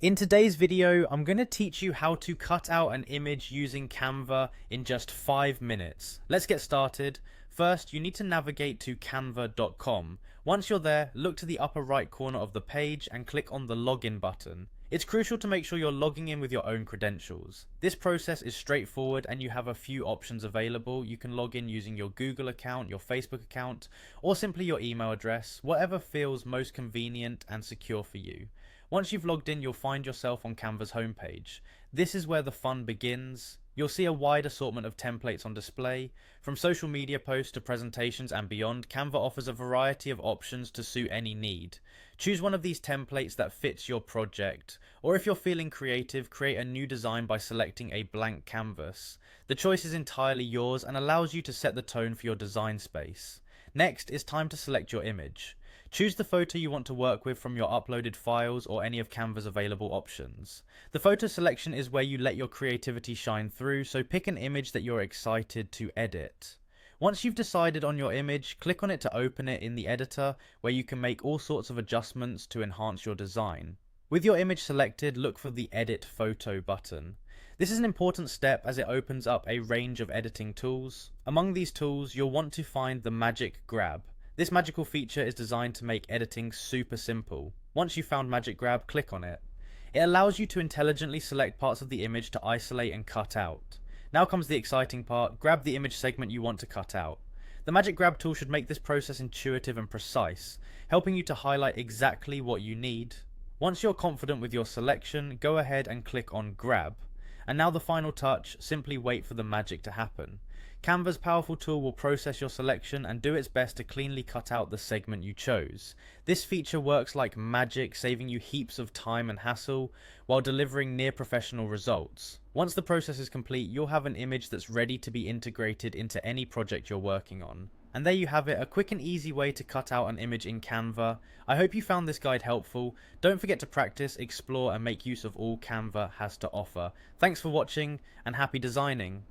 In today's video, I'm going to teach you how to cut out an image using Canva in just 5 minutes. Let's get started. First, you need to navigate to canva.com. Once you're there, look to the upper right corner of the page and click on the login button. It's crucial to make sure you're logging in with your own credentials. This process is straightforward and you have a few options available. You can log in using your Google account, your Facebook account, or simply your email address, whatever feels most convenient and secure for you. Once you've logged in, you'll find yourself on Canva's homepage. This is where the fun begins. You'll see a wide assortment of templates on display. From social media posts to presentations and beyond, Canva offers a variety of options to suit any need. Choose one of these templates that fits your project, or if you're feeling creative, create a new design by selecting a blank canvas. The choice is entirely yours and allows you to set the tone for your design space. Next, it's time to select your image. Choose the photo you want to work with from your uploaded files or any of Canva's available options. The photo selection is where you let your creativity shine through, so pick an image that you're excited to edit. Once you've decided on your image, click on it to open it in the editor, where you can make all sorts of adjustments to enhance your design. With your image selected, look for the Edit Photo button. This is an important step as it opens up a range of editing tools. Among these tools, you'll want to find the Magic Grab. This magical feature is designed to make editing super simple. Once you've found Magic Grab, click on it. It allows you to intelligently select parts of the image to isolate and cut out. Now comes the exciting part: grab the image segment you want to cut out. The Magic Grab tool should make this process intuitive and precise, helping you to highlight exactly what you need. Once you're confident with your selection, go ahead and click on Grab. And now the final touch: simply wait for the magic to happen. Canva's powerful tool will process your selection and do its best to cleanly cut out the segment you chose. This feature works like magic, saving you heaps of time and hassle while delivering near professional results. Once the process is complete, you'll have an image that's ready to be integrated into any project you're working on. And there you have it, a quick and easy way to cut out an image in Canva. I hope you found this guide helpful. Don't forget to practice, explore, and make use of all Canva has to offer. Thanks for watching, and happy designing!